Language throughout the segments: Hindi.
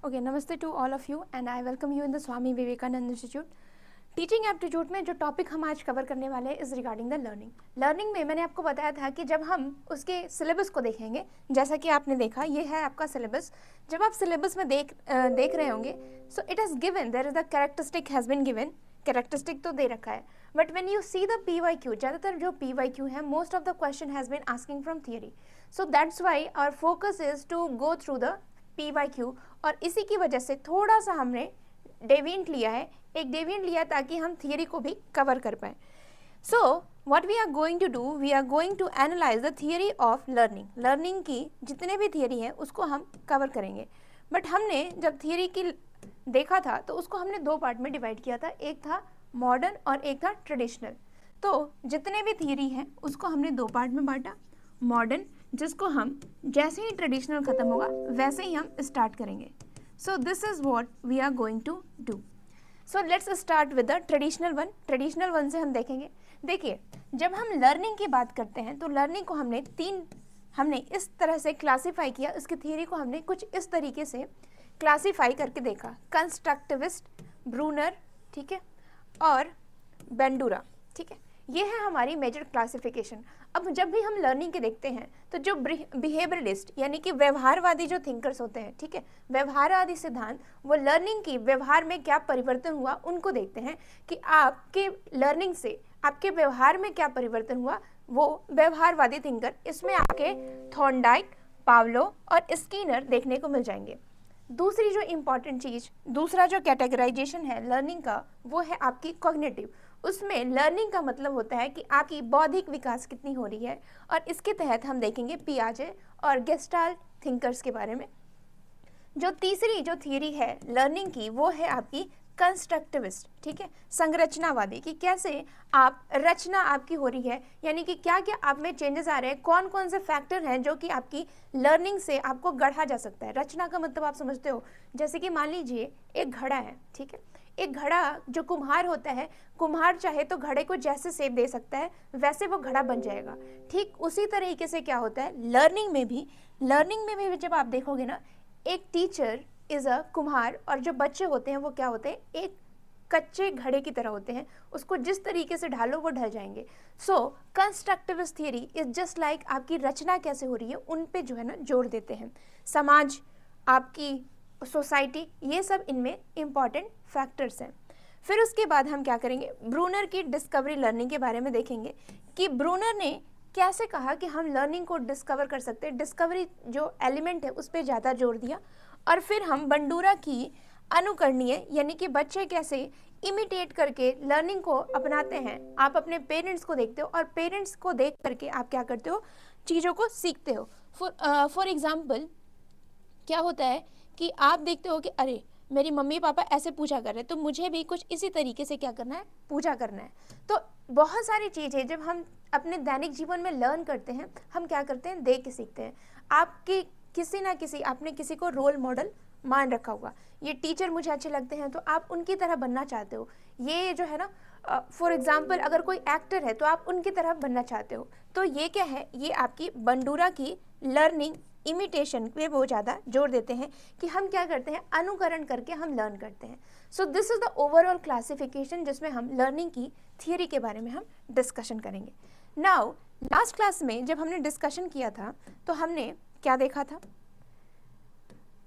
ओके, नमस्ते to all of you and I welcome you in the Swami Vivekananda institute. Teaching aptitude में जो टॉपिक हम आज कवर करने वाले हैं इज़ रिगार्डिंग द लर्निंग में मैंने आपको बताया था कि जब हम उसके सिलेबस को देखेंगे, जैसा कि आपने देखा ये है आपका सिलेबस। जब आप सिलेबस में देख रहे होंगे, so it is given, there is the characteristic has been given, characteristic तो दे रखा है, but when you see the PYQ, ज़्यादातर जो PYQ है, most of the question has been asking from theory, so that's why our focus is to go through the PYQ। और इसी की वजह से थोड़ा सा हमने डेविएंट लिया है, एक डेविएंट लिया ताकि हम थियरी को भी कवर कर पाएँ। So what we are going to do, we are going to analyze the theory of learning की जितने भी थियरी हैं उसको हम कवर करेंगे। बट हमने जब थियरी की देखा था तो उसको हमने दो पार्ट में डिवाइड किया था, एक था मॉडर्न और एक था ट्रेडिशनल। तो जितने भी थियरी हैं उसको हमने दो पार्ट में बांटा। मॉडर्न, जिसको हम जैसे ही ट्रेडिशनल ख़त्म होगा वैसे ही हम स्टार्ट करेंगे। So this is what we are going to do. So let's start with the traditional one. Traditional one से हम देखेंगे, देखिए जब हम लर्निंग की बात करते हैं तो लर्निंग को हमने इस तरह से क्लासीफाई किया, इसकी थियरी को हमने कुछ इस तरीके से क्लासीफाई करके देखा, कंस्ट्रक्टिविस्ट, ब्रूनर, ठीक है, और बेंडूरा, ठीक है, ये है हमारी मेजर क्लासिफिकेशन। अब जब भी हम लर्निंग के देखते हैं तो जो बिहेवियरलिस्ट यानी कि व्यवहारवादी जो थिंकर्स होते हैं, ठीक है, व्यवहारवादी सिद्धांत, वो लर्निंग की व्यवहार में क्या परिवर्तन हुआ उनको देखते हैं कि आपके लर्निंग से आपके व्यवहार में क्या परिवर्तन हुआ, वो व्यवहारवादी थिंकर, इसमें आपके थॉर्नडाइक, पावलो और स्किनर देखने को मिल जाएंगे। दूसरी जो इम्पॉर्टेंट चीज़, दूसरा जो कैटेगराइजेशन है लर्निंग का, वो है आपकी कॉग्निटिव। उसमें लर्निंग का मतलब होता है कि आपकी बौद्धिक विकास कितनी हो रही है, और इसके तहत हम देखेंगे पियाजे और गेस्टाल्ट थिंकर्स के बारे में। जो तीसरी जो थियरी है लर्निंग की वो है आपकी कंस्ट्रक्टिविस्ट, ठीक है, संरचनावादी, कि कैसे आप रचना आपकी हो रही है, यानी कि क्या क्या आप में चेंजेस आ रहे हैं, कौन कौन से फैक्टर हैं जो कि आपकी लर्निंग से आपको गढ़ा जा सकता है। रचना का मतलब आप समझते हो, जैसे कि मान लीजिए एक घड़ा है, ठीक है, एक घड़ा जो कुम्हार होता है, कुम्हार चाहे तो घड़े को जैसे शेप दे सकता है वैसे वो घड़ा बन जाएगा। ठीक उसी तरीके से क्या होता है लर्निंग में भी जब आप देखोगे ना, एक टीचर इज़ अ कुम्हार, और जो बच्चे होते हैं वो क्या होते हैं, एक कच्चे घड़े की तरह होते हैं, उसको जिस तरीके से ढालो वो ढल जाएंगे। So constructivist theory is just like आपकी रचना कैसे हो रही है उन पे जो है ना जोर देते हैं। समाज, आपकी सोसाइटी, ये सब इनमें इम्पॉर्टेंट फैक्टर्स हैं। फिर उसके बाद हम क्या करेंगे, ब्रूनर की डिस्कवरी लर्निंग के बारे में देखेंगे कि ब्रूनर ने कैसे कहा कि हम लर्निंग को डिस्कवर कर सकते हैं, डिस्कवरी जो एलिमेंट है उस पर ज़्यादा जोर दिया। और फिर हम बंडूरा की अनुकरणीय, यानी कि बच्चे कैसे इमिटेट करके लर्निंग को अपनाते हैं। आप अपने पेरेंट्स को देखते हो और पेरेंट्स को देख करके आप क्या करते हो, चीज़ों को सीखते हो। फॉर एग्जाम्पल क्या होता है कि आप देखते हो कि अरे मेरी मम्मी पापा ऐसे पूजा कर रहे हैं तो मुझे भी कुछ इसी तरीके से क्या करना है, पूजा करना है। तो बहुत सारी चीज़ें जब हम अपने दैनिक जीवन में लर्न करते हैं, हम क्या करते हैं, देख के सीखते हैं। आपकी किसी ना किसी, आपने किसी को रोल मॉडल मान रखा होगा, ये टीचर मुझे अच्छे लगते हैं तो आप उनकी तरह बनना चाहते हो। ये जो है ना, फॉर एग्जाम्पल अगर कोई एक्टर है तो आप उनकी तरह बनना चाहते हो। तो ये क्या है, ये आपकी बंडूरा की लर्निंग इमिटेशन पे वो ज़्यादा जोर देते हैं कि हम क्या करते हैं, अनुकरण करके हम लर्न करते हैं। सो this is the overall classification जिसमें हम लर्निंग की थियरी के बारे में हम डिस्कशन करेंगे। नाउ लास्ट क्लास में जब हमने डिस्कशन किया था तो हमने क्या देखा था,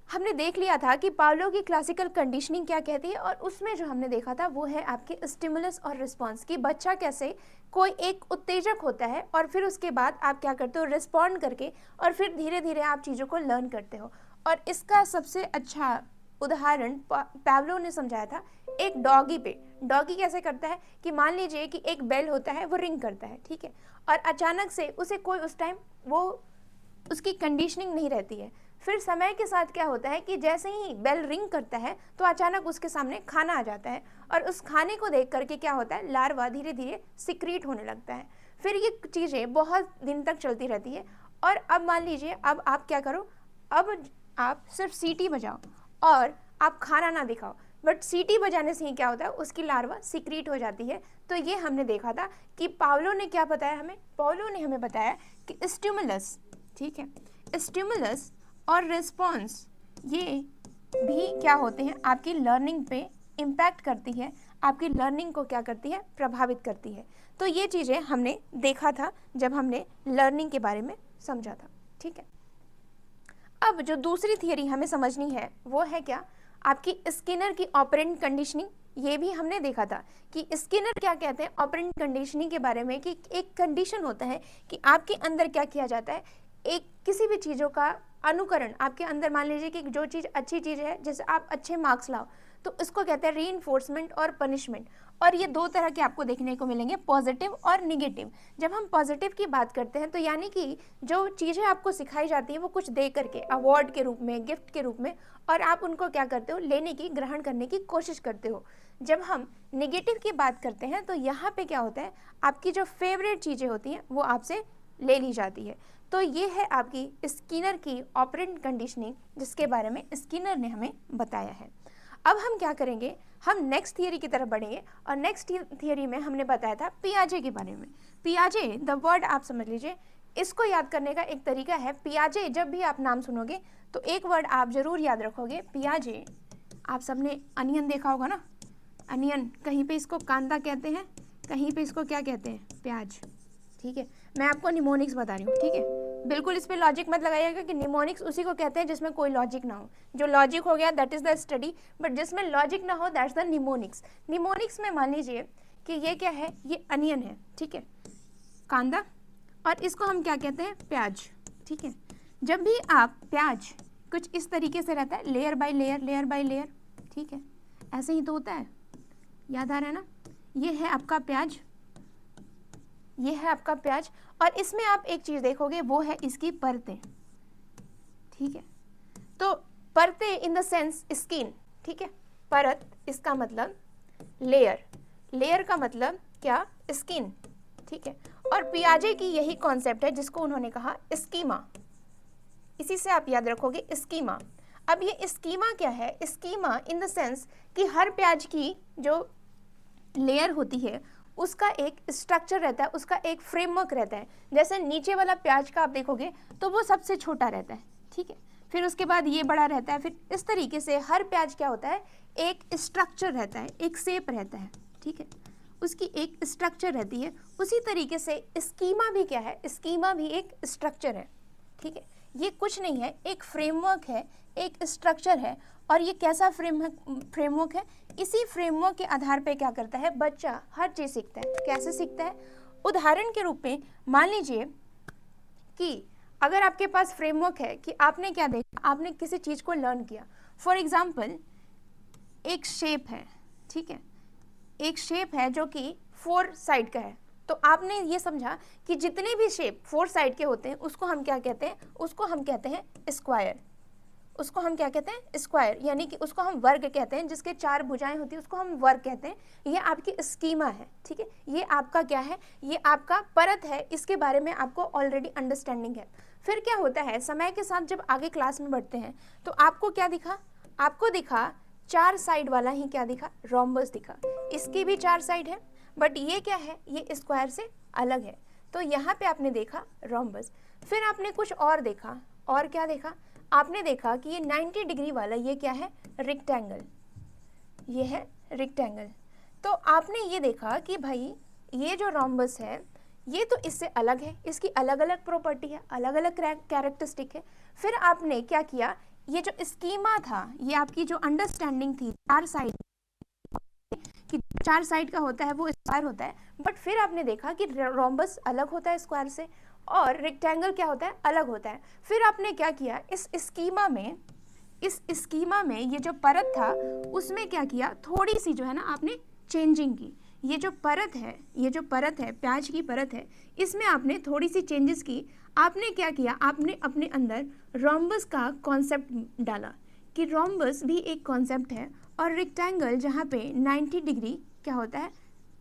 हमने देख लिया था कि पावलो की क्लासिकल कंडीशनिंग क्या कहती है, और उसमें जो हमने देखा था वो है आपके स्टिमुलस और रिस्पॉन्स, की बच्चा कैसे कोई एक उत्तेजक होता है और फिर उसके बाद आप क्या करते हो, रिस्पॉन्ड करके, और फिर धीरे धीरे आप चीज़ों को लर्न करते हो। और इसका सबसे अच्छा उदाहरण पावलो ने समझाया था एक डॉगी पे। डॉगी कैसे करता है कि मान लीजिए कि एक बेल होता है, वो रिंग करता है, ठीक है, और अचानक से उसे कोई उस टाइम वो उसकी कंडीशनिंग नहीं रहती है। फिर समय के साथ क्या होता है कि जैसे ही बेल रिंग करता है तो अचानक उसके सामने खाना आ जाता है, और उस खाने को देख करके क्या होता है, लार्वा धीरे धीरे सिक्रीट होने लगता है। फिर ये चीज़ें बहुत दिन तक चलती रहती है। और अब मान लीजिए अब आप क्या करो, अब आप सिर्फ सीटी बजाओ और आप खाना ना दिखाओ, बट सीटी बजाने से ही क्या होता है, उसकी लार्वा सिक्रीट हो जाती है। तो ये हमने देखा था कि पावलो ने क्या बताया हमें, पावलो ने हमें बताया कि स्टिमुलस, ठीक है, स्टिमुलस और रिस्पॉन्स ये भी ही क्या होते हैं, आपकी लर्निंग पे इम्पैक्ट करती है, आपकी लर्निंग को क्या करती है, प्रभावित करती है। तो ये चीज़ें हमने देखा था जब हमने लर्निंग के बारे में समझा था। ठीक है, अब जो दूसरी थियरी हमें समझनी है वो है क्या, आपकी स्किनर की ऑपरेंट कंडीशनिंग। ये भी हमने देखा था कि स्किनर क्या कहते हैं ऑपरेंट कंडीशनिंग के बारे में, कि एक कंडीशन होता है कि आपके अंदर क्या किया जाता है, एक किसी भी चीज़ों का अनुकरण आपके अंदर, मान लीजिए कि जो चीज़ अच्छी चीज़ है, जैसे आप अच्छे मार्क्स लाओ, तो इसको कहते हैं रीइंफोर्समेंट और पनिशमेंट। और ये दो तरह के आपको देखने को मिलेंगे, पॉजिटिव और निगेटिव। जब हम पॉजिटिव की बात करते हैं तो यानी कि जो चीज़ें आपको सिखाई जाती हैं वो कुछ दे करके, अवार्ड के रूप में, गिफ्ट के रूप में, और आप उनको क्या करते हो, लेने की, ग्रहण करने की कोशिश करते हो। जब हम निगेटिव की बात करते हैं तो यहाँ पे क्या होता है, आपकी जो फेवरेट चीज़ें होती हैं वो आपसे ले ली जाती है। तो ये है आपकी स्किनर की ऑपरेंट कंडीशनिंग, जिसके बारे में स्किनर ने हमें बताया है। अब हम क्या करेंगे, हम नेक्स्ट थियरी की तरफ बढ़ेंगे, और नेक्स्ट थियरी में हमने बताया था पियाजे के बारे में। पियाजे, द वर्ड आप समझ लीजिए, इसको याद करने का एक तरीका है, पियाजे जब भी आप नाम सुनोगे तो एक वर्ड आप जरूर याद रखोगे, पियाजे। आप सबने अनियन देखा होगा ना, अनियन, कहीं पे इसको कांदा कहते हैं, कहीं पे इसको क्या कहते हैं, प्याज। ठीक है, मैं आपको निमोनिक्स बता रही हूँ। ठीक है, बिल्कुल इस पे लॉजिक मत लगाइएगा कि निमोनिक्स उसी को कहते हैं जिसमें कोई लॉजिक ना हो। जो लॉजिक हो गया that is the study, but जिसमें लॉजिक ना हो दैट्स द निमोनिक्स। निमोनिक्स में मान लीजिए कि ये क्या है, ये अनियन है, ठीक है, कांदा, और इसको हम क्या कहते हैं, प्याज। ठीक है, जब भी आप प्याज कुछ इस तरीके से रहता है, layer by layer, layer by layer, ठीक है, ऐसे ही तो होता है, याद आ रहा है ना, ये है आपका प्याज, ये है आपका प्याज, और इसमें आप एक चीज देखोगे वो है इसकी परतें। ठीक है, तो परतें इन द सेंस स्किन। ठीक है, परत इसका मतलब लेयर, लेयर का मतलब क्या, स्किन। ठीक है, और पियाजे की यही कॉन्सेप्ट है जिसको उन्होंने कहा स्कीमा। इसी से आप याद रखोगे स्कीमा। अब ये स्कीमा क्या है, स्कीमा इन द सेंस कि हर प्याज की जो लेयर होती है उसका एक स्ट्रक्चर रहता है, उसका एक फ्रेमवर्क रहता है। जैसे नीचे वाला प्याज का आप देखोगे तो वो सबसे छोटा रहता है, ठीक है, फिर उसके बाद ये बड़ा रहता है, फिर इस तरीके से हर प्याज क्या होता है, एक स्ट्रक्चर रहता है, एक शेप रहता है। ठीक है, उसकी एक स्ट्रक्चर रहती है। उसी तरीके से स्कीमा भी क्या है, स्कीमा भी एक स्ट्रक्चर है। ठीक है, ये कुछ नहीं है, एक फ्रेमवर्क है, एक स्ट्रक्चर है। और ये कैसा फ्रेमवर्क है, इसी फ्रेमवर्क के आधार पे क्या करता है, बच्चा हर चीज़ सीखता है। कैसे सीखता है, उदाहरण के रूप में मान लीजिए कि अगर आपके पास फ्रेमवर्क है कि आपने क्या देखा, आपने किसी चीज़ को लर्न किया। फॉर एग्जाम्पल एक शेप है, ठीक है, एक शेप है जो कि 4 साइड का है, तो आपने ये समझा कि जितने भी शेप 4 साइड के होते हैं उसको हम क्या कहते हैं, उसको हम कहते हैं स्क्वायर। उसको हम क्या कहते हैं, स्क्वायर, यानी कि उसको हम वर्ग कहते हैं, जिसके 4 भुजाएं होती है उसको हम वर्ग कहते हैं। ये आपकी स्कीमा है। ठीक है, ये आपका क्या है, ये आपका परत है, इसके बारे में आपको ऑलरेडी अंडरस्टैंडिंग है। फिर क्या होता है, समय के साथ जब आगे क्लास में बढ़ते हैं तो आपको क्या दिखा, आपको दिखा 4 साइड वाला ही क्या दिखा, रोम्बस दिखा। इसकी भी 4 साइड है, बट ये क्या है, ये स्क्वायर से अलग है। तो यहाँ पे आपने देखा रोम्बस। फिर आपने कुछ और देखा, और क्या देखा, आपने देखा कि ये 90 डिग्री वाला ये क्या है, रेक्टेंगल, ये है रेक्टेंगल। तो आपने ये देखा कि भाई ये जो रोम्बस है ये तो इससे अलग है, इसकी अलग अलग प्रॉपर्टी है, अलग अलग कैरेक्टरिस्टिक है। फिर आपने क्या किया, ये जो स्कीमा था, ये आपकी जो अंडरस्टैंडिंग थी 4 साइड कि 4 साइड का होता है वो स्क्वायर होता है, बट फिर आपने देखा कि रोम्बस अलग होता है स्क्वायर से, और रेक्टेंगल क्या होता है, अलग होता है। फिर आपने क्या किया, इस स्कीमा में ये जो परत था उसमें क्या किया, थोड़ी सी जो है ना आपने चेंजिंग की। ये जो परत है, ये जो परत है, प्याज की परत है, इसमें आपने थोड़ी सी चेंजेस की। आपने क्या किया, आपने अपने अंदर रोम्बस का कॉन्सेप्ट डाला कि रोम्बस भी एक कॉन्सेप्ट है, और रेक्टेंगल जहाँ पे 90 डिग्री क्या होता है,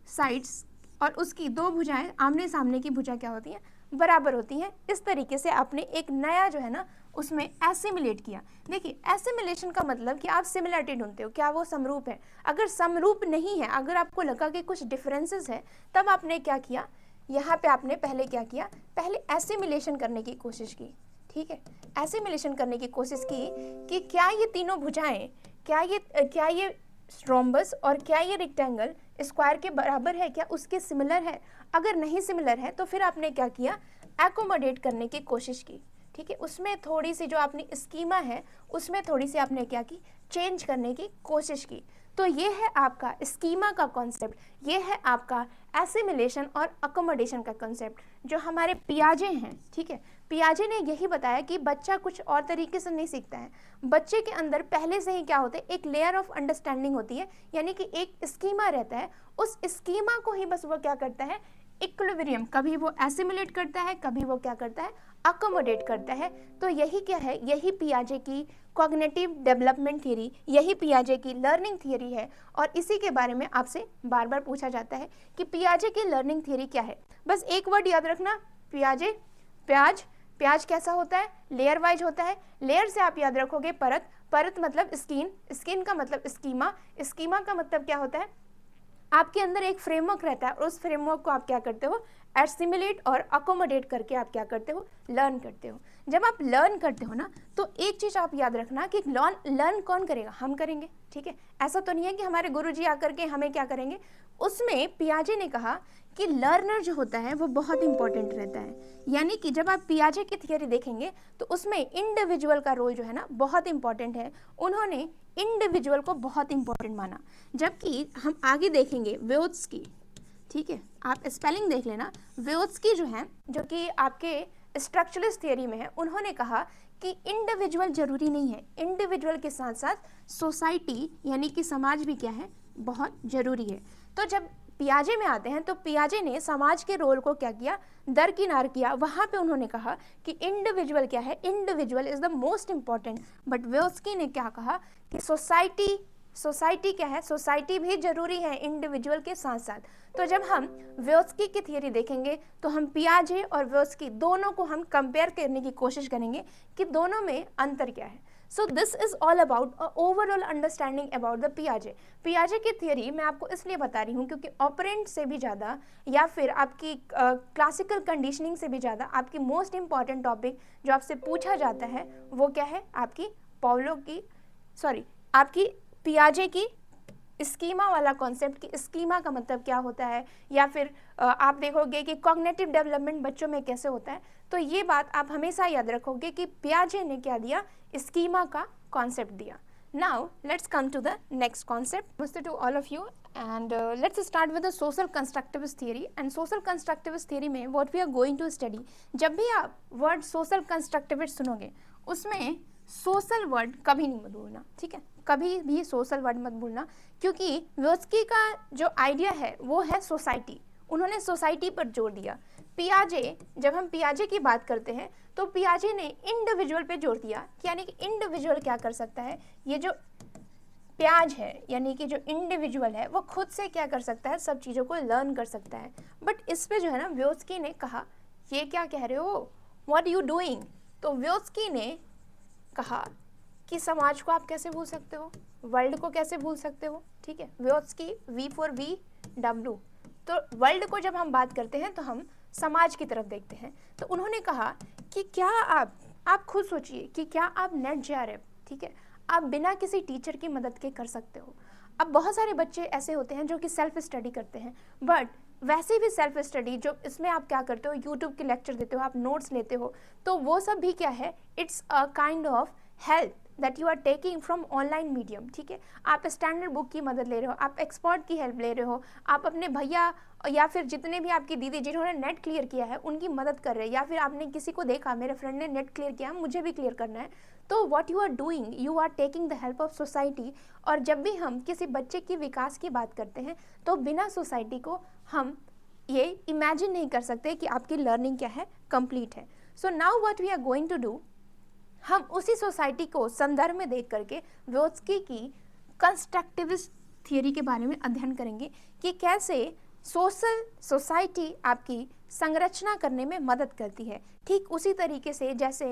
साइड्स, और उसकी 2 भुजाएं, आमने सामने की भुजा क्या होती हैं, बराबर होती हैं। इस तरीके से आपने एक नया जो है ना उसमें एसिमिलेट किया। देखिए, एसिमिलेशन का मतलब कि आप सिमिलरिटी ढूंढते हो, क्या वो समरूप है। अगर समरूप नहीं है, अगर आपको लगा कि कुछ डिफरेंसेस है, तब आपने क्या किया, यहाँ पे आपने पहले क्या किया, पहले एसिमिलेशन करने की कोशिश की। ठीक है, एसिमिलेशन करने की कोशिश की कि क्या ये तीनों भुजाएं क्या ये स्ट्रोम्बस और क्या ये रेक्टेंगल स्क्वायर के बराबर है, क्या उसके सिमिलर है? अगर नहीं सिमिलर है तो फिर आपने क्या किया, एकोमोडेट करने की कोशिश की, ठीक है। उसमें थोड़ी सी जो आपने स्कीमा है उसमें थोड़ी सी आपने क्या की, चेंज करने की कोशिश की। तो ये है आपका स्कीमा का कॉन्सेप्ट, ये है आपका एसिमिलेशन और अकोमोडेशन का कॉन्सेप्ट जो हमारे पियाजे हैं, ठीक है। पियाजे ने यही बताया कि बच्चा कुछ और तरीके से नहीं सीखता है, बच्चे के अंदर पहले से ही क्या होता है, एक लेयर ऑफ अंडरस्टैंडिंग होती है, यानी कि एक स्कीमा रहता है, उस स्कीमा को ही बस वो क्या करता है, इक्विलिब्रियम, कभी वो एसिमुलेट करता है, कभी वो क्या करता है, अकोमोडेट करता है। तो यही क्या है, यही पियाजे की कॉग्निटिव डेवलपमेंट थ्योरी, यही पियाजे की लर्निंग थ्योरी है। और इसी के बारे में आपसे बार बार पूछा जाता है कि पियाजे की लर्निंग थ्योरी क्या है। बस एक वर्ड याद रखना, पियाजे, प्याज कैसा होता है, लेयर वाइज होता है। लेयर से आप याद रखोगे परत, परत मतलब स्किन, स्किन का मतलब स्कीमा, स्कीमा का मतलब क्या होता है, आपके अंदर एक फ्रेमवर्क रहता है और उस फ्रेमवर्क को आप क्या करते हो, एसिमुलेट और अकोमोडेट करके आप क्या करते हो, लर्न करते हो। जब आप लर्न करते हो ना, तो एक चीज़ आप याद रखना कि लर्न कौन करेगा, हम करेंगे, ठीक है। ऐसा तो नहीं है कि हमारे गुरुजी आकर के हमें क्या करेंगे। उसमें पियाजे ने कहा कि लर्नर जो होता है वो बहुत इंपॉर्टेंट रहता है, यानी कि जब आप पियाजे की थियरी देखेंगे तो उसमें इंडिविजुअल का रोल जो है ना बहुत इंपॉर्टेंट है। उन्होंने इंडिविजुअल को बहुत इंपॉर्टेंट माना, जबकि हम आगे देखेंगे व्योत्स्की, ठीक है, आप स्पेलिंग देख लेना। व्योत्स्की जो है, जो कि आपके स्ट्रक्चरलिस्ट थियरी में है, उन्होंने कहा कि इंडिविजुअल जरूरी नहीं है, इंडिविजुअल के साथ साथ सोसाइटी यानी कि समाज भी क्या है, बहुत जरूरी है। तो जब पियाजे में आते हैं तो पियाजे ने समाज के रोल को क्या किया, दरकिनार किया। वहाँ पे उन्होंने कहा कि इंडिविजुअल क्या है, individual is the most important. But Vygotsky ने क्या कहा कि सोसाइटी क्या है, सोसाइटी भी जरूरी है इंडिविजुअल के साथ साथ। तो जब हम व्योत्स्की की थियरी देखेंगे तो हम पियाजे और व्योत्स्की दोनों को हम कंपेयर करने की कोशिश करेंगे कि दोनों में अंतर क्या है। So this is all about overall understanding about the पियाजे। पियाजे की थियरी मैं आपको इसलिए बता रही हूँ क्योंकि ऑपरेंट से भी ज़्यादा या फिर आपकी क्लासिकल कंडीशनिंग से भी ज़्यादा आपकी मोस्ट इंपॉर्टेंट टॉपिक जो आपसे पूछा जाता है वो क्या है, आपकी पियाजे की स्कीमा वाला कॉन्सेप्ट की स्कीमा का मतलब क्या होता है, या फिर आप देखोगे कि कॉग्निटिव डेवलपमेंट बच्चों में कैसे होता है। तो ये बात आप हमेशा याद रखोगे कि पियाजे ने क्या दिया, स्कीमा का कॉन्सेप्ट दिया। Now let's come to the next concept. नमस्ते to all of you and let's start with the social constructivist theory. And social constructivist theory में what we are going to study, जब भी आप वर्ड सोशल कंस्ट्रक्टिविस्ट सुनोगे उसमें सोशल वर्ड कभी नहीं मत भूलना, ठीक है, कभी भी सोशल वर्ड मत भूलना, क्योंकि व्योत्स्की का जो आइडिया है वो है सोसाइटी, उन्होंने सोसाइटी पर जोर दिया। पियाजे, जब हम पियाजे की बात करते हैं तो पियाजे ने इंडिविजुअल पे जोर दिया, यानी कि इंडिविजुअल क्या कर सकता है, ये जो प्याज है यानी कि जो इंडिविजुअल है वो खुद से क्या कर सकता है, सब चीज़ों को लर्न कर सकता है। बट इस पे जो है ना व्योत्स्की ने कहा ये क्या कह रहे हो, व्हाट यू डूइंग। तो व्योत्स्की ने कहा कि समाज को आप कैसे भूल सकते हो, वर्ल्ड को कैसे भूल सकते हो, ठीक है। व्योत्स्की वी फॉर वी डब्ल्यू, तो वर्ल्ड को जब हम बात करते हैं तो हम समाज की तरफ देखते हैं। तो उन्होंने कहा कि क्या आप खुद सोचिए कि क्या आप नेट JRF, ठीक है, आप बिना किसी टीचर की मदद के कर सकते हो। अब बहुत सारे बच्चे ऐसे होते हैं जो कि सेल्फ स्टडी करते हैं, बट वैसे भी सेल्फ स्टडी जो इसमें आप क्या करते हो, यूट्यूब के लेक्चर देते हो, आप नोट्स लेते हो, तो वो सब भी क्या है, it's a kind of help that you are taking from online medium, ठीक है। आप स्टैंडर्ड बुक की मदद ले रहे हो, आप एक्सपर्ट की हेल्प ले रहे हो, आप अपने भैया या फिर जितने भी आपकी दीदी जिन्होंने नेट क्लियर किया है उनकी मदद कर रहे हैं, या फिर आपने किसी को देखा मेरे फ्रेंड ने नेट क्लियर किया मुझे भी क्लियर करना है, तो what you are doing, you are taking the help of society. और जब भी हम किसी बच्चे की विकास की बात करते हैं तो बिना सोसाइटी को हम ये इमेजिन नहीं कर सकते कि आपकी लर्निंग क्या है, कंप्लीट है। So now what we are going to do, हम उसी सोसाइटी को संदर्भ में देख करके व्योत्स्की की कंस्ट्रक्टिविस्ट थियरी के बारे में अध्ययन करेंगे कि कैसे सोसाइटी आपकी संरचना करने में मदद करती है। ठीक उसी तरीके से जैसे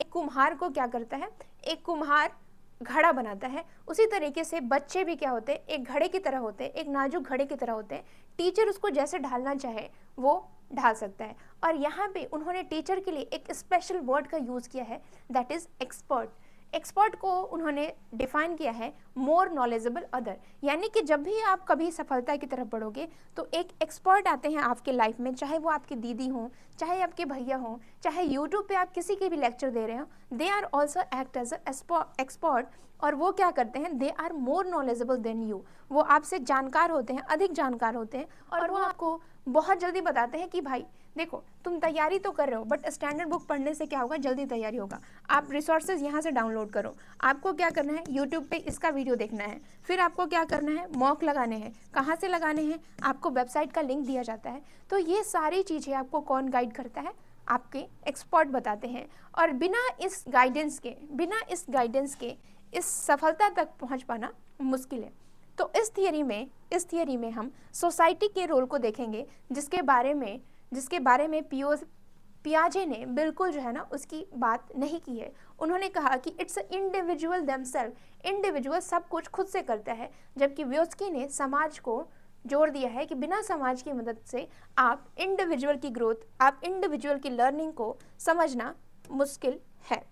एक कुम्हार को क्या करता है, एक कुम्हार घड़ा बनाता है, उसी तरीके से बच्चे भी क्या होते हैं, एक घड़े की तरह होते हैं, एक नाजुक घड़े की तरह होते हैं। टीचर उसको जैसे ढालना चाहे वो ढाल सकता है। और यहाँ पे उन्होंने टीचर के लिए एक स्पेशल वर्ड का यूज़ किया है, दैट इज़ एक्सपर्ट। एक्सपर्ट को उन्होंने डिफाइन किया है मोर नॉलेजेबल अदर, यानी कि जब भी आप कभी सफलता की तरफ बढ़ोगे तो एक एक्सपर्ट आते हैं आपके लाइफ में, चाहे वो आपकी दीदी हो, चाहे आपके भैया हो, चाहे यूट्यूब पे आप किसी के भी लेक्चर दे रहे हो, they are also act as expert. और वो क्या करते हैं, they are more knowledgeable than you, वो आपसे जानकार होते हैं, अधिक जानकार होते हैं, और वो आपको बहुत जल्दी बताते हैं कि भाई देखो तुम तैयारी तो कर रहे हो, बट स्टैंडर्ड बुक पढ़ने से क्या होगा, जल्दी तैयारी होगा। आप रिसोर्सेज यहाँ से डाउनलोड करो, आपको क्या करना है, यूट्यूब पे इसका वीडियो देखना है, फिर आपको क्या करना है, मॉक लगाने हैं, कहाँ से लगाने हैं, आपको वेबसाइट का लिंक दिया जाता है। तो ये सारी चीज़ें आपको कौन गाइड करता है, आपके एक्सपर्ट बताते हैं। और बिना इस गाइडेंस के इस सफलता तक पहुँच पाना मुश्किल है। तो इस थियरी में हम सोसाइटी के रोल को देखेंगे, जिसके बारे में पियाजे ने बिल्कुल जो है ना उसकी बात नहीं की है। उन्होंने कहा कि इट्स इंडिविजुअल देमसेल्फ, इंडिविजुअल सब कुछ खुद से करता है, जबकि व्योत्स्की ने समाज को जोर दिया है कि बिना समाज की मदद से आप इंडिविजुअल की ग्रोथ, आप इंडिविजुअल की लर्निंग को समझना मुश्किल है।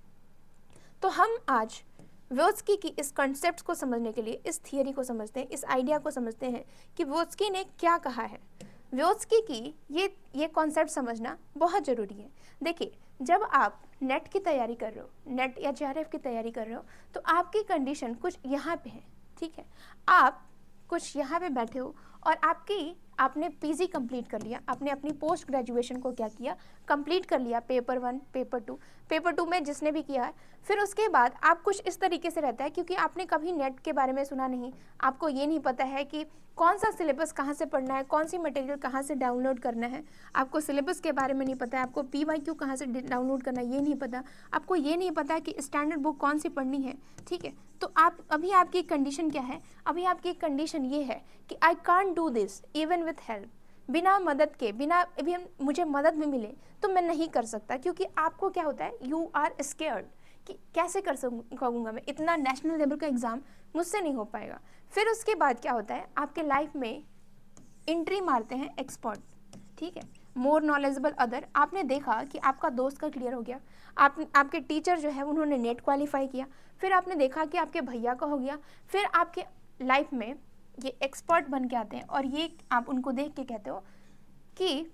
तो हम आज व्योत्स्की की इस कॉन्सेप्ट को समझने के लिए इस थियरी को समझते हैं, इस आइडिया को समझते हैं कि व्योत्स्की ने क्या कहा है। व्योत्स्की की ये कॉन्सेप्ट समझना बहुत ज़रूरी है। देखिए, जब आप नेट की तैयारी कर रहे हो, नेट या जेआरएफ की तैयारी कर रहे हो, तो आपकी कंडीशन कुछ यहाँ पे है, ठीक है। आप कुछ यहाँ पे बैठे हो और आपने पीजी कंप्लीट कर लिया, आपने अपनी पोस्ट ग्रेजुएशन को क्या किया, कंप्लीट कर लिया, पेपर 1 पेपर 2 में जिसने भी किया है। फिर उसके बाद आप कुछ इस तरीके से रहता है, क्योंकि आपने कभी नेट के बारे में सुना नहीं, आपको ये नहीं पता है कि कौन सा सिलेबस कहाँ से पढ़ना है, कौन सी मटेरियल कहाँ से डाउनलोड करना है, आपको सिलेबस के बारे में नहीं पता है, आपको PYQ कहाँ से डाउनलोड करना है ये नहीं पता, आपको ये नहीं पता है कि स्टैंडर्ड बुक कौन सी पढ़नी है, ठीक है। तो अभी आपकी कंडीशन क्या है, अभी आपकी कंडीशन ये है कि I can't do this even with help, बिना मदद के, बिना अभी मुझे मदद भी मिले तो मैं नहीं कर सकता, क्योंकि आपको क्या होता है, यू आर स्केयर्ड कि कैसे कर सकूँगा मैं, इतना नेशनल लेवल का एग्ज़ाम मुझसे नहीं हो पाएगा। फिर उसके बाद क्या होता है, आपके लाइफ में एंट्री मारते हैं एक्सपर्ट, ठीक है, मोर नॉलेजेबल अदर। आपने देखा कि आपका दोस्त का क्लियर हो गया, आपके टीचर जो है उन्होंने नेट क्वालिफाई किया, फिर आपने देखा कि आपके भैया का हो गया, फिर आपके लाइफ में ये एक्सपर्ट बन के आते हैं, और ये आप उनको देख के कहते हो कि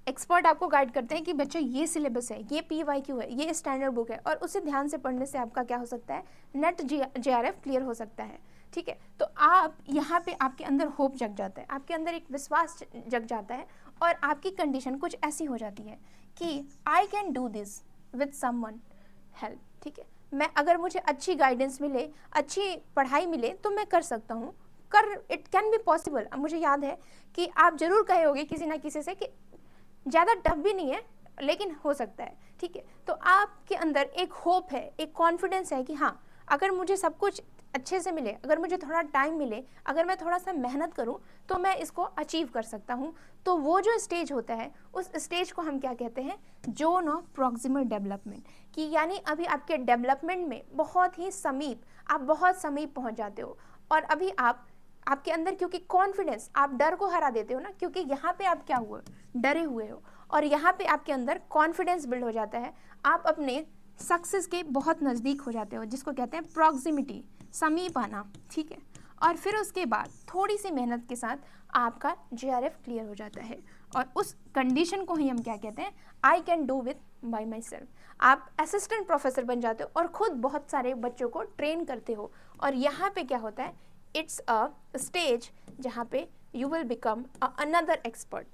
एक्सपर्ट आपको गाइड करते हैं कि बच्चों ये सिलेबस है, ये PYQ है, ये स्टैंडर्ड बुक है, और उसे ध्यान से पढ़ने से आपका क्या हो सकता है, नेट JRF क्लियर हो सकता है, ठीक है। तो आप यहाँ पे आपके अंदर होप जग जाता है, आपके अंदर एक विश्वास जग जाता है, और आपकी कंडीशन कुछ ऐसी हो जाती है कि I can do this with someone help, ठीक है। मैं अगर मुझे अच्छी गाइडेंस मिले, अच्छी पढ़ाई मिले तो मैं कर सकता हूँ, इट कैन बी पॉसिबल। अब मुझे याद है कि आप जरूर कहे होगे किसी ना किसी से कि ज़्यादा टफ भी नहीं है लेकिन हो सकता है, ठीक है। तो आपके अंदर एक होप है, एक कॉन्फिडेंस है कि हाँ, अगर मुझे सब कुछ अच्छे से मिले, अगर मुझे थोड़ा टाइम मिले, अगर मैं थोड़ा सा मेहनत करूं तो मैं इसको अचीव कर सकता हूं। तो वो जो स्टेज होता है, उस स्टेज को हम क्या कहते हैं, जोन ऑफ प्रॉक्सिमल डेवलपमेंट, कि यानी अभी आपके डेवलपमेंट में बहुत ही समीप, आप बहुत समीप पहुंच जाते हो। और अभी आपके अंदर क्योंकि कॉन्फिडेंस, आप डर को हरा देते हो ना, क्योंकि यहाँ पे आप क्या हुए, डरे हुए हो, और यहाँ पे आपके अंदर कॉन्फिडेंस बिल्ड हो जाता है, आप अपने सक्सेस के बहुत नज़दीक हो जाते हो, जिसको कहते हैं प्रॉक्सिमिटी, समीप आना, ठीक है। और फिर उसके बाद थोड़ी सी मेहनत के साथ आपका JRF क्लियर हो जाता है, और उस कंडीशन को ही हम क्या कहते हैं, I can do with by my self. आप असिस्टेंट प्रोफेसर बन जाते हो और खुद बहुत सारे बच्चों को ट्रेन करते हो, और यहाँ पे क्या होता है, इट्स अ स्टेज जहाँ पे you will become another expert.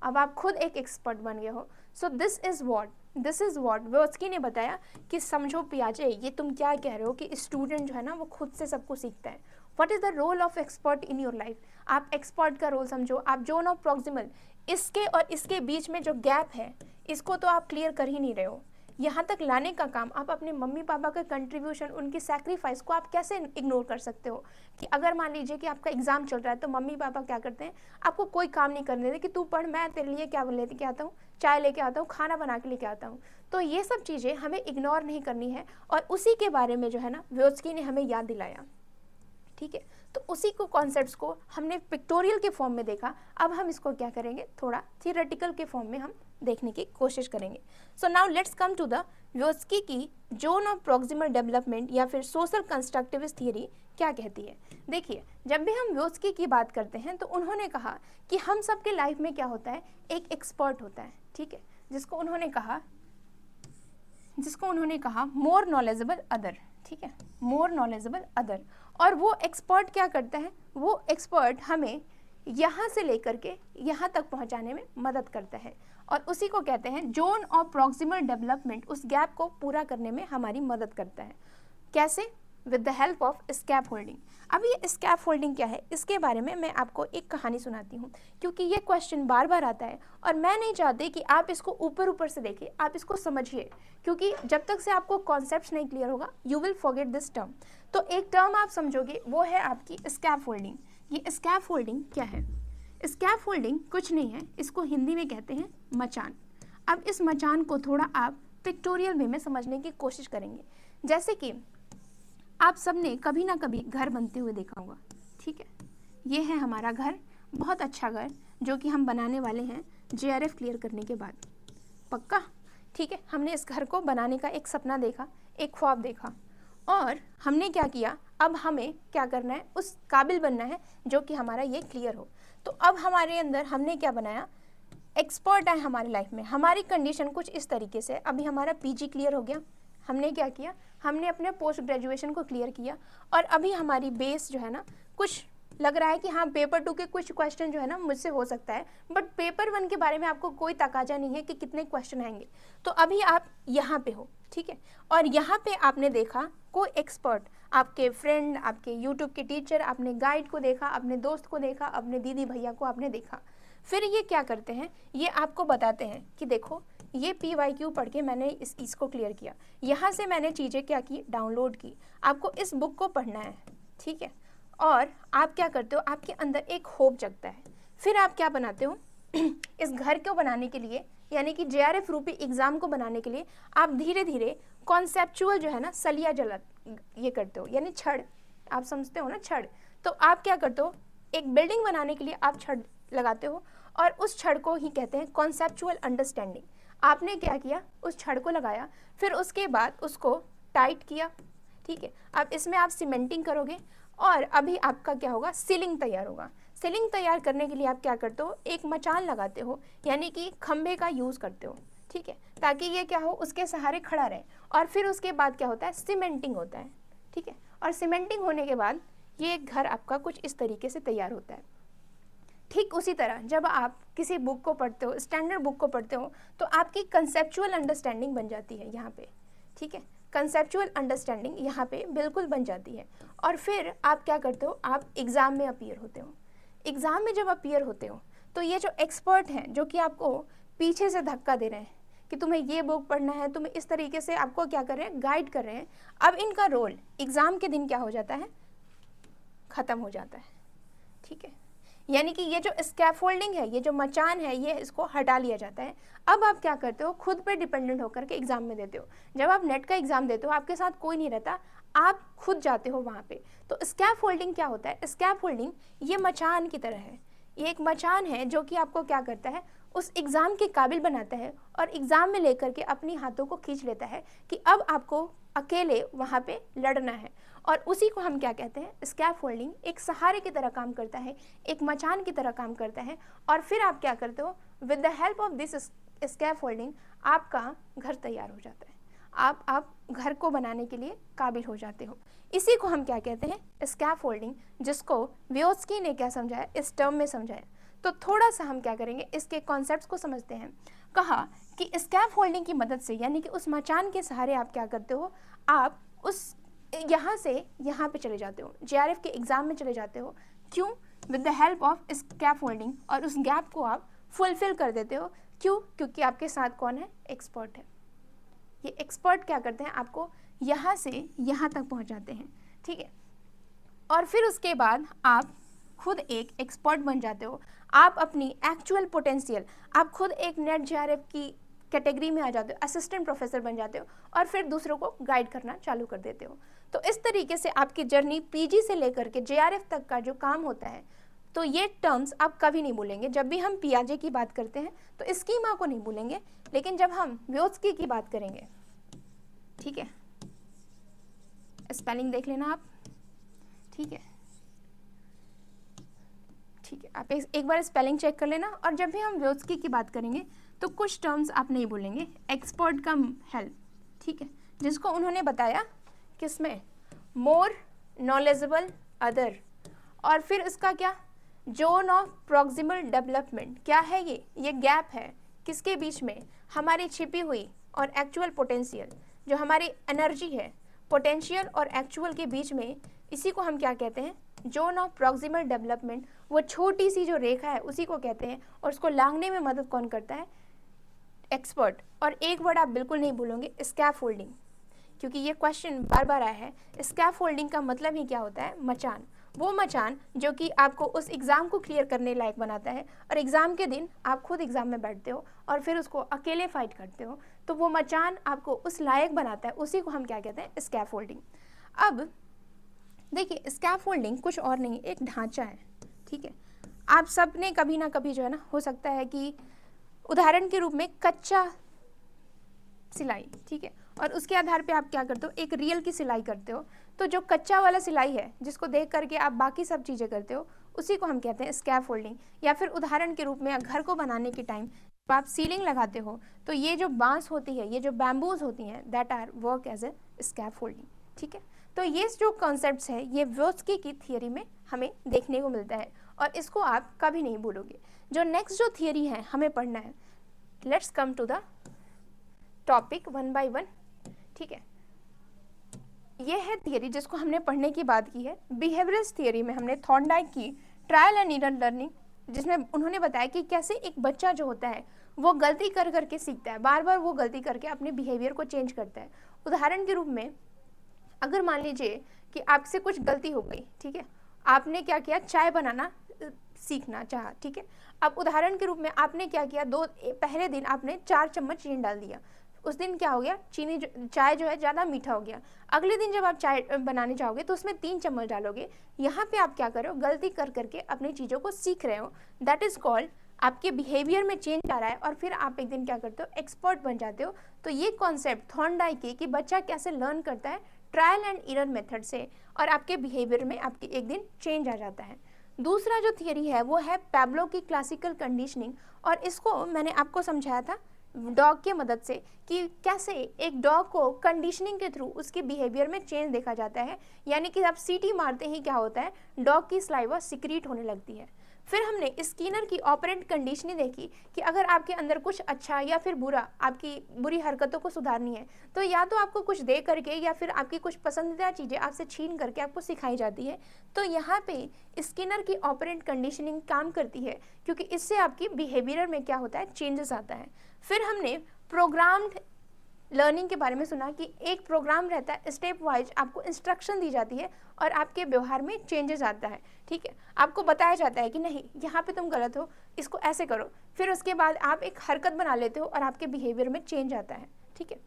अब आप खुद एक एक्सपर्ट बन गए हो। सो दिस इज़ वॉट व्योत्स्की ने बताया कि समझो पियाजे, ये तुम क्या कह रहे हो कि स्टूडेंट जो है ना वो खुद से सब कुछ सीखता है। What is the role of expert in your life. आप एक्सपर्ट का रोल समझो, आप जोन ऑफ प्रॉक्सिमल, इसके और इसके बीच में जो गैप है इसको तो आप क्लियर कर ही नहीं रहे हो। यहाँ तक लाने का काम आप अपने मम्मी पापा का कंट्रीब्यूशन, उनकी सैक्रिफाइस को आप कैसे इग्नोर कर सकते हो। कि अगर मान लीजिए कि आपका एग्जाम चल रहा है तो मम्मी पापा क्या करते हैं, आपको कोई काम नहीं करने देते कि तू पढ़, मैं तेरे लिए क्या लेके के आता हूँ, चाय लेके आता हूँ, खाना बना के लेके आता हूँ। तो ये सब चीज़ें हमें इग्नोर नहीं करनी है, और उसी के बारे में जो है ना व्योत्स्की ने हमें याद दिलाया ठीक है। तो उसी को कॉन्सेप्ट्स को हमने पिक्टोरियल के फॉर्म में देखा, अब हम इसको क्या करेंगे, थोड़ा थियोरेटिकल के फॉर्म में हम देखने की कोशिश करेंगे। So now let's come to the Vygotsky की जोन ऑफ प्रॉक्सिमल डेवलपमेंट या फिर सोशल कंस्ट्रक्टिविस्ट थियरी क्या कहती है। देखिए, जब भी हम व्योस्की की बात करते हैं तो उन्होंने कहा कि हम सबके लाइफ में क्या होता है, एक एक्सपर्ट होता है, ठीक है, जिसको उन्होंने कहा मोर नॉलेजेबल अदर, ठीक है, मोर नॉलेजेबल अदर। और वो एक्सपर्ट क्या करता है, वो एक्सपर्ट हमें यहाँ से लेकर के यहाँ तक पहुँचाने में मदद करता है और उसी को कहते हैं जोन ऑफ प्रॉक्सिमल डेवलपमेंट, उस गैप को पूरा करने में हमारी मदद करता है। कैसे? With the help of scaffolding. अब ये स्कैप होल्डिंग क्या है, इसके बारे में मैं आपको एक कहानी सुनाती हूँ, क्योंकि ये क्वेश्चन बार बार आता है और मैं नहीं चाहती कि आप इसको ऊपर ऊपर से देखिए, आप इसको समझिए, क्योंकि जब तक से आपको कॉन्सेप्ट नहीं क्लियर होगा you will forget this term. तो एक टर्म आप समझोगे, वो है आपकी स्कैप होल्डिंग। ये स्कैप होल्डिंग क्या है? स्कैप होल्डिंग कुछ नहीं है, इसको हिंदी में कहते हैं मचान। अब इस मचान को थोड़ा आप पिक्टोरियल वे में समझने की कोशिश करेंगे। जैसे कि आप सबने कभी ना कभी घर बनते हुए देखा होगा, ठीक है, ये है हमारा घर, बहुत अच्छा घर जो कि हम बनाने वाले हैं JRF क्लियर करने के बाद, पक्का, ठीक है। हमने इस घर को बनाने का एक सपना देखा, एक ख्वाब देखा और हमने क्या किया, अब हमें क्या करना है, उस काबिल बनना है जो कि हमारा ये क्लियर हो। तो अब हमारे अंदर हमने क्या बनाया, एक्सपर्ट आए हमारी लाइफ में। हमारी कंडीशन कुछ इस तरीके से, अभी हमारा PG क्लियर हो गया, हमने क्या किया, हमने अपने पोस्ट ग्रेजुएशन को क्लियर किया और अभी हमारी बेस जो है ना, कुछ लग रहा है कि हाँ पेपर 2 के कुछ क्वेश्चन जो है ना मुझसे हो सकता है, बट पेपर 1 के बारे में आपको कोई तकाजा नहीं है कि कितने क्वेश्चन आएंगे। तो अभी आप यहाँ पे हो, ठीक है, और यहाँ पे आपने देखा कोई एक्सपर्ट, आपके फ्रेंड, आपके यूट्यूब के टीचर, आपने गाइड को देखा, अपने दोस्त को देखा, अपने दीदी भैया को आपने देखा। फिर ये क्या करते हैं, ये आपको बताते हैं कि देखो ये PYQ पढ़ के मैंने इसको क्लियर किया, यहाँ से मैंने चीज़ें क्या की, डाउनलोड की, आपको इस बुक को पढ़ना है, ठीक है। और आप क्या करते हो, आपके अंदर एक होप जगता है। फिर आप क्या बनाते हो इस घर को बनाने के लिए, यानी कि JRF रूपी एग्ज़ाम को बनाने के लिए आप धीरे धीरे कॉन्सेप्चुअल जो है ना सलिया जला ये करते हो, यानी छड़, आप समझते हो ना छड़। तो आप क्या करते हो, एक बिल्डिंग बनाने के लिए आप छड़ लगाते हो और उस छड़ को ही कहते हैं कॉन्सेप्चुअल अंडरस्टैंडिंग। आपने क्या किया, उस छड़ को लगाया, फिर उसके बाद उसको टाइट किया, ठीक है। अब इसमें आप सीमेंटिंग करोगे और अभी आपका क्या होगा, सीलिंग तैयार होगा। सीलिंग तैयार करने के लिए आप क्या करते हो, एक मचान लगाते हो, यानी कि खंभे का यूज़ करते हो, ठीक है, ताकि ये क्या हो, उसके सहारे खड़ा रहे। और फिर उसके बाद क्या होता है, सीमेंटिंग होता है, ठीक है। और सीमेंटिंग होने के बाद ये घर आपका कुछ इस तरीके से तैयार होता है। ठीक उसी तरह जब आप किसी बुक को पढ़ते हो, स्टैंडर्ड बुक को पढ़ते हो, तो आपकी कंसेप्चुअल अंडरस्टैंडिंग बन जाती है यहाँ पे, ठीक है, कंसेप्चुअल अंडरस्टैंडिंग यहाँ पे बिल्कुल बन जाती है। और फिर आप क्या करते हो, आप एग्ज़ाम में अपीयर होते हो। एग्ज़ाम में जब अपीयर होते हो तो ये जो एक्सपर्ट हैं, जो कि आपको पीछे से धक्का दे रहे हैं कि तुम्हें ये बुक पढ़ना है, तुम्हें इस तरीके से आपको क्या कर रहे हैं, गाइड कर रहे हैं, अब इनका रोल एग्ज़ाम के दिन क्या हो जाता है, ख़त्म हो जाता है, ठीक है। यानी कि ये जो स्कैफोल्डिंग है, ये जो मचान है, ये इसको हटा लिया जाता है। अब आप क्या करते हो, खुद पे डिपेंडेंट होकर के एग्ज़ाम में देते हो। जब आप नेट का एग्ज़ाम देते हो, आपके साथ कोई नहीं रहता, आप खुद जाते हो वहाँ पे। तो स्कैफोल्डिंग क्या होता है, स्कैफोल्डिंग ये मचान की तरह है, ये एक मचान है जो कि आपको क्या करता है, उस एग्ज़ाम के काबिल बनाता है और एग्ज़ाम में लेकर के अपनी हाथों को खींच लेता है कि अब आपको अकेले वहाँ पे लड़ना है। और उसी को हम क्या कहते हैं, स्कैफोल्डिंग एक सहारे की तरह काम करता है, एक मचान की तरह काम करता है। और फिर आप क्या करते हो, with the help of this scaffolding आपका घर तैयार हो जाता है, आप घर को बनाने के लिए काबिल हो जाते हो। इसी को हम क्या कहते हैं, स्कैफोल्डिंग, जिसको व्योस्की ने क्या समझाया, इस टर्म में समझाया। तो थोड़ा सा हम क्या करेंगे, इसके कॉन्सेप्ट्स को समझते हैं। कहा कि स्कैफोल्डिंग की मदद से, यानी कि उस मचान के सहारे आप क्या करते हो, आप उस यहाँ से यहाँ पे चले जाते हो, JRF के एग्ज़ाम में चले जाते हो। क्यों? With the help of scaffolding, और उस गैप को आप फुलफिल कर देते हो। क्यों? क्योंकि आपके साथ कौन है, एक्सपर्ट है। ये एक्सपर्ट क्या करते हैं, आपको यहाँ से यहाँ तक पहुँचाते हैं, ठीक है। और फिर उसके बाद आप खुद एक एक्सपर्ट बन जाते हो। आप अपनी एक्चुअल पोटेंशियल, आप खुद एक नेट JRF की कैटेगरी में आ जाते हो, असिस्टेंट प्रोफेसर बन जाते हो और फिर दूसरों को गाइड करना चालू कर देते हो। तो इस तरीके से आपकी जर्नी पीजी से लेकर के जेआरएफ तक का जो काम होता है, तो ये टर्म्स आप कभी नहीं भूलेंगे। जब भी हम पियाजे की बात करते हैं तो स्कीमा को नहीं भूलेंगे, लेकिन जब हम व्योत्स्की की बात करेंगे, ठीक है, स्पेलिंग देख लेना आप, ठीक है, ठीक है, आप एक बार स्पेलिंग चेक कर लेना। और जब भी हम व्योत्स्की की बात करेंगे तो कुछ टर्म्स आप नहीं भूलेंगे, एक्सपर्ट का हेल्प, ठीक है, जिसको उन्होंने बताया किसमें, मोर नॉलेजेबल अदर, और फिर इसका क्या, जोन ऑफ प्रॉक्सिमल डेवलपमेंट, क्या है ये गैप है किसके बीच में, हमारी छिपी हुई और एक्चुअल पोटेंशियल, जो हमारी एनर्जी है, पोटेंशियल और एक्चुअल के बीच में, इसी को हम क्या कहते हैं, जोन ऑफ प्रॉक्सिमल डेवलपमेंट। वो छोटी सी जो रेखा है उसी को कहते हैं, और उसको लांघने में मदद कौन करता है, एक्सपर्ट। और एक वर्ड आप बिल्कुल नहीं भूलोगे, स्कैफोल्डिंग, क्योंकि ये क्वेश्चन बार बार आया है। स्कैफोल्डिंग का मतलब ही क्या होता है, मचान, वो मचान जो कि आपको उस एग्ज़ाम को क्लियर करने लायक बनाता है, और एग्ज़ाम के दिन आप खुद एग्ज़ाम में बैठते हो और फिर उसको अकेले फाइट करते हो, तो वो मचान आपको उस लायक बनाता है, उसी को हम क्या कहते हैं, स्कैफोल्डिंग। अब देखिए, स्कैफोल्डिंग कुछ और नहीं, एक ढांचा है, ठीक है। आप सब ने कभी ना कभी जो है ना, हो सकता है कि उदाहरण के रूप में कच्चा सिलाई, ठीक है, और उसके आधार पे आप क्या करते हो, एक रियल की सिलाई करते हो। तो जो कच्चा वाला सिलाई है, जिसको देख करके आप बाकी सब चीज़ें करते हो, उसी को हम कहते हैं स्कैफोल्डिंग। या फिर उदाहरण के रूप में घर को बनाने के टाइम जब आप सीलिंग लगाते हो, तो ये जो बांस होती है, ये जो बैम्बूज होती हैं, that are work as a scaffolding, ठीक है। तो ये जो कॉन्सेप्ट्स है, ये व्योत्स्की की थियरी में हमें देखने को मिलता है, और इसको आप कभी नहीं भूलोगे। जो नेक्स्ट जो थियरी है हमें पढ़ना है, let's come to the topic one by one, ठीक है। ये है थियरी जिसको हमने पढ़ने की बात की है। बिहेवियरल थियरी में हमने थॉर्नडाइक की ट्रायल एंड एरर लर्निंग, जिसमें उन्होंने बताया कि कैसे एक बच्चा जो होता है वो गलती कर करके सीखता है, बार बार वो गलती करके अपने बिहेवियर को चेंज करता है। उदाहरण के रूप में अगर मान लीजिए कि आपसे कुछ गलती हो गई, ठीक है, आपने क्या किया, चाय बनाना सीखना चाहा, ठीक है। अब उदाहरण के रूप में आपने क्या किया, पहले दिन आपने 4 चम्मच चीनी डाल दिया, उस दिन क्या हो गया, चाय जो है ज़्यादा मीठा हो गया। अगले दिन जब आप चाय बनाने जाओगे तो उसमें 3 चम्मच डालोगे। यहाँ पे आप क्या कर रहे हो, गलती कर करके अपनी चीज़ों को सीख रहे हो, दैट इज़ कॉल्ड, आपके बिहेवियर में चेंज आ रहा है, और फिर आप एक दिन क्या करते हो, एक्सपर्ट बन जाते हो। तो ये कॉन्सेप्ट थॉर्नडाइक की कि बच्चा कैसे लर्न करता है ट्रायल एंड एरर मेथड से, और आपके बिहेवियर में आपके एक दिन चेंज आ जाता है। दूसरा जो थियरी है वो है पैब्लो की क्लासिकल कंडीशनिंग, और इसको मैंने आपको समझाया था डॉग के मदद से कि कैसे एक डॉग को कंडीशनिंग के थ्रू उसके बिहेवियर में चेंज देखा जाता है। यानी कि आप सीटी मारते ही क्या होता है, डॉग की स्लाइवा सिक्रीट होने लगती है। फिर हमने स्किनर की ऑपरेंट कंडीशनिंग देखी कि अगर आपके अंदर कुछ अच्छा या फिर बुरा, आपकी बुरी हरकतों को सुधारनी है, तो या तो आपको कुछ दे करके या फिर आपकी कुछ पसंदीदा चीज़ें आपसे छीन करके आपको सिखाई जाती है। तो यहाँ पे स्किनर की ऑपरेंट कंडीशनिंग काम करती है, क्योंकि इससे आपकी बिहेवियर में क्या होता है, चेंजेस आता है। फिर हमने प्रोग्राम्ड लर्निंग के बारे में सुना कि एक प्रोग्राम रहता है, स्टेप वाइज आपको इंस्ट्रक्शन दी जाती है और आपके व्यवहार में चेंजेस आता है, ठीक है। आपको बताया जाता है कि नहीं, यहाँ पे तुम गलत हो, इसको ऐसे करो। फिर उसके बाद आप एक हरकत बना लेते हो और आपके बिहेवियर में चेंज आता है, ठीक है।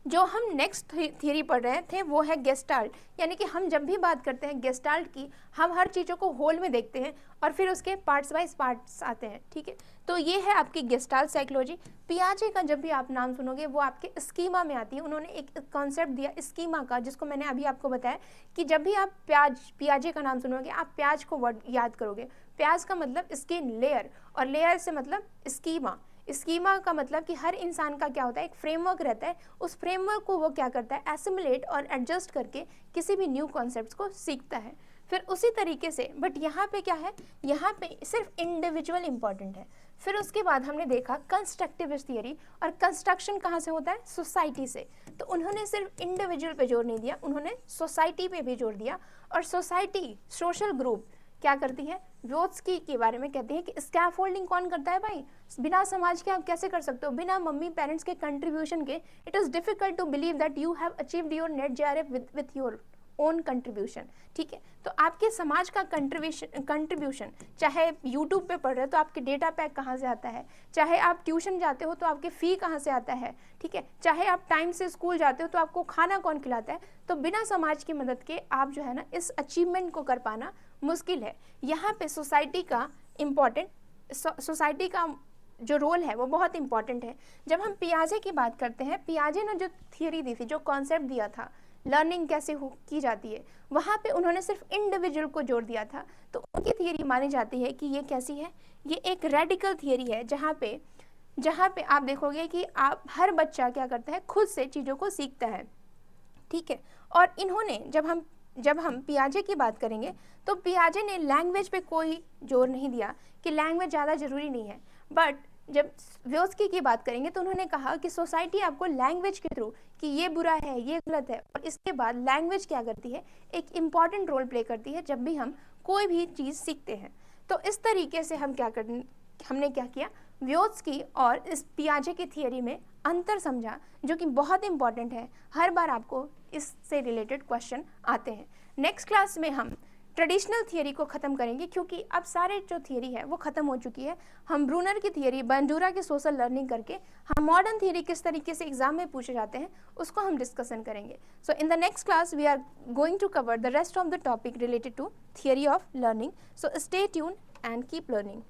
जो हम नेक्स्ट थियरी पढ़ रहे थे वो है गेस्टाल्ट, यानी कि हम जब भी बात करते हैं गेस्टाल्ट की, हम हर चीज़ों को होल में देखते हैं और फिर उसके पार्ट्स वाइज पार्ट्स आते हैं, ठीक है। तो ये है आपकी गेस्टाल्ट साइकोलॉजी। पियाजे का जब भी आप नाम सुनोगे वो आपके स्कीमा में आती है। उन्होंने एक कॉन्सेप्ट दिया स्कीमा का, जिसको मैंने अभी आपको बताया कि जब भी आप पियाजे का नाम सुनोगे आप प्याज को वर्ड याद करोगे। प्याज का मतलब स्किन लेयर, और लेयर से मतलब स्कीमा। स्कीमा का मतलब कि हर इंसान का क्या होता है, एक फ्रेमवर्क रहता है, उस फ्रेमवर्क को वो क्या करता है, एसिमुलेट और एडजस्ट करके किसी भी न्यू कॉन्सेप्ट्स को सीखता है। फिर उसी तरीके से, बट यहाँ पे क्या है, यहाँ पे सिर्फ इंडिविजुअल इंपॉर्टेंट है। फिर उसके बाद हमने देखा कंस्ट्रक्टिविस्ट थियरी, और कंस्ट्रक्शन कहाँ से होता है, सोसाइटी से। तो उन्होंने सिर्फ इंडिविजुअल पे जोर नहीं दिया, उन्होंने सोसाइटी पे भी जोर दिया। और सोसाइटी, सोशल ग्रुप क्या करती है, व्योत्स्की के बारे में कहती है कि स्कैफोल्डिंग कौन करता है भाई, बिना समाज के आप कैसे कर सकते हो, बिना मम्मी पेरेंट्स के कंट्रीब्यूशन के। It is difficult to believe that you have achieved your NET JRF with your own contribution, ठीक है। तो आपके समाज का कंट्रीब्यूशन, चाहे यूट्यूब पे पढ़ रहे हो तो आपके डेटा पैक कहाँ से आता है, चाहे आप ट्यूशन जाते हो तो आपके फ़ी कहाँ से आता है, ठीक है, चाहे आप टाइम से स्कूल जाते हो तो आपको खाना कौन खिलाता है। तो बिना समाज की मदद के आप जो है ना इस अचीवमेंट को कर पाना मुश्किल है। यहाँ पे सोसाइटी का सोसाइटी का जो रोल है वो बहुत इंपॉर्टेंट है। जब हम पियाजे की बात करते हैं, पियाजे ने जो थियरी दी थी, जो कॉन्सेप्ट दिया था लर्निंग कैसे की जाती है, वहाँ पे उन्होंने सिर्फ इंडिविजुअल को जोड़ दिया था। तो उनकी थियरी मानी जाती है कि ये कैसी है, ये एक रेडिकल थियरी है, जहाँ पे आप देखोगे कि आप हर बच्चा क्या करता है, खुद से चीज़ों को सीखता है, ठीक है। और इन्होंने जब हम पियाजे की बात करेंगे तो पियाजे ने लैंग्वेज पे कोई जोर नहीं दिया कि लैंग्वेज ज़्यादा ज़रूरी नहीं है। बट जब व्योस्की की बात करेंगे तो उन्होंने कहा कि सोसाइटी आपको लैंग्वेज के थ्रू कि ये बुरा है, ये गलत है, और इसके बाद लैंग्वेज क्या करती है, एक इम्पॉर्टेंट रोल प्ले करती है जब भी हम कोई भी चीज़ सीखते हैं। तो इस तरीके से हमने क्या किया, व्योत्स्की और इस पियाजे की थियरी में अंतर समझा, जो कि बहुत इंपॉर्टेंट है। हर बार आपको इससे रिलेटेड क्वेश्चन आते हैं। नेक्स्ट क्लास में हम ट्रेडिशनल थियरी को ख़त्म करेंगे, क्योंकि अब सारे जो थियरी है वो ख़त्म हो चुकी है। हम ब्रूनर की थियरी, बंडूरा की सोशल लर्निंग करके हम मॉडर्न थियरी किस तरीके से एग्जाम में पूछे जाते हैं उसको हम डिस्कशन करेंगे। So in the next class we are going to cover the rest of the topic related to theory of learning. So stay tune and keep learning.